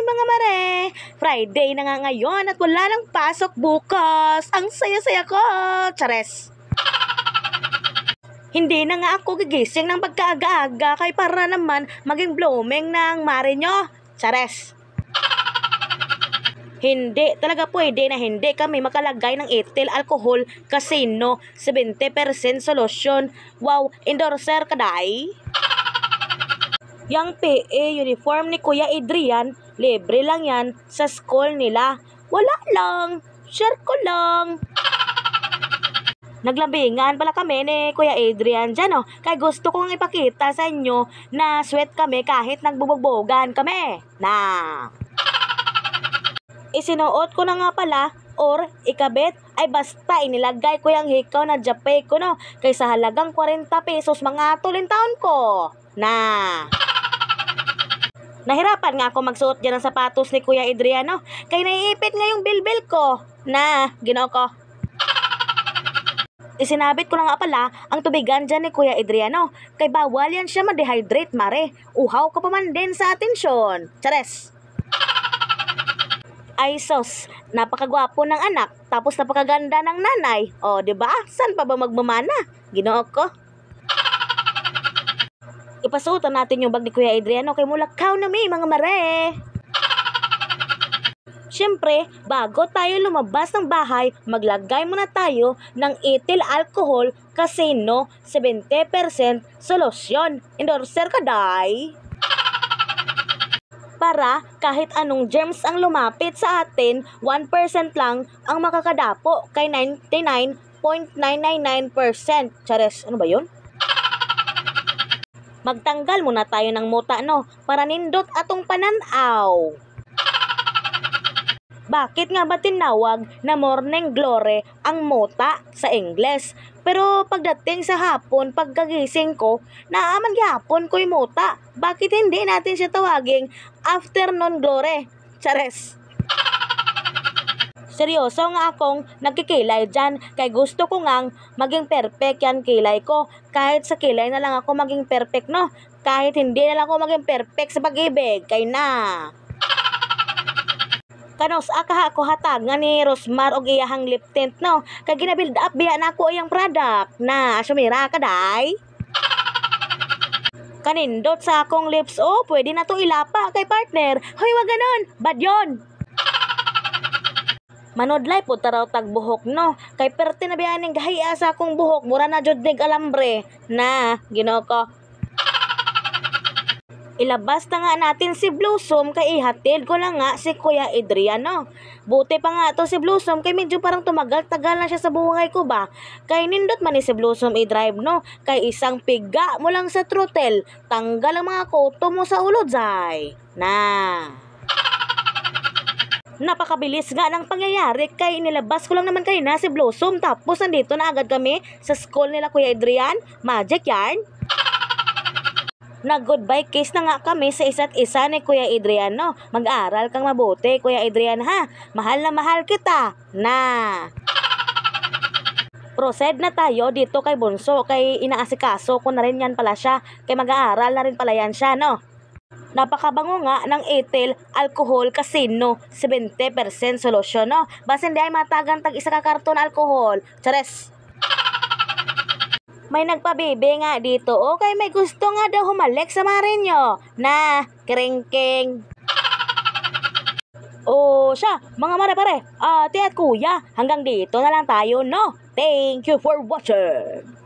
mga mare! Friday na nga ngayon at wala nang pasok bukas. Ang saya-saya ko! Chares! Hindi na nga ako gigising ng pagkaaga-aga kay para naman maging blooming ng mare nyo. Chares! Hindi talaga pwede na hindi kami makalagay ng ethyl alcohol casino 70% solusyon. Wow, endorser kaday. Yang PE uniform ni Kuya Adrian, libre lang yan sa school nila. Wala lang, share ko lang. Naglambingan pala kami ni Kuya Adrian dyan, oh. Kaya gusto kong ipakita sa inyo na sweat kami kahit nagbubugbogan kami. Na isinuot ko na nga pala or ikabit ay basta inilagay ko yung hikaw na japay ko, no, kaysa halagang 40 pesos mga tulin taon ko. Na nahirapan nga ako magsuot dyan ng sapatos ni Kuya Adriano kay naiipit nga yung bilbil ko. Na ginoo ko. Isinabit ko na nga pala ang tubigan dyan ni Kuya Adriano kay bawal yan siya ma-dehydrate mare. Uhaw ka pa man din sa atensyon. Chares! Ay sos, napakagwapo ng anak, tapos napakaganda ng nanay. O, diba? San pa ba magmamana? Ginoo ko. Ipasuotan natin yung bag ni Kuya Adriano kay mulakaw na may mga mare. Siyempre, bago tayo lumabas ng bahay, maglagay muna tayo ng ethyl alcohol casino 70% solusyon. Endorser ka, day. Para kahit anong germs ang lumapit sa atin, 1% lang ang makakadapo kay 99.999%. Chares, ano ba yun? Magtanggal muna tayo ng muta, no, para nindot atong pananaw. Bakit nga ba tinawag na morning glory ang muta sa Ingles? Pero pagdating sa hapon, pagkagising ko, naaman gihapon ko yung muta. Bakit hindi natin siya tawaging afternoon glory? Chares! Seryoso nga akong nagkikilay dyan, kay gusto ko ngang maging perfect yan kilay ko. Kahit sa kilay na lang ako maging perfect, no? Kahit hindi na lang ako maging perfect sa pag-ibig, kay na. Kanos akaha ko hatag nga ni Rosmar og iyahang lip tint, no? Kay ginabuild up biya na ako iyang product. Na, asumira ka, day. Kanindot sa akong lips, oh, pwede na to ilapa kay partner. Hoy, wag ganon, bad yun. Manodlay po taraw tagbuhok, no? Kay perte na biya ning gahiya sa akong buhok, mura na jud nig alambre. Na, ginoo ko. Ilabas na nga natin si Blossom kay ihatid ko na nga si Kuya Adriano. Buti pa nga to si Blossom kay medyo parang tumagal-tagal na siya sa buhay ko ba. Kay nindot man ni si Blossom i-drive, no? Kay isang piga mo lang sa throttle, tanggal ang mga koto mo sa ulo, zay. Na. Napakabilis nga ng pangyayari kay nilabas ko lang naman kanina si Blossom tapos nandito na agad kami sa school nila Kuya Adrian. Magic yarn. Nag-goodbye kiss na nga kami sa isa't isa ni Kuya Adrian, no? Mag-aral kang mabuti, Kuya Adrian, ha? Mahal na mahal kita. Na. Proceed na tayo dito kay Bunso, kay inaasikaso ko na rin yan pala siya. Kay mag-aaral na rin pala yan siya, no? Napakabango nga ng ethyl alcohol casino 70% solusyon, no? Basta hindi ay matagan tag isa ka karton alcohol. Chares! May nagpabibi nga dito. Okay, may gusto nga daw humalik sa mare nyo. Na, keringking. O siya, mga mare pare, ate at kuya, hanggang dito na lang tayo, no? Thank you for watching.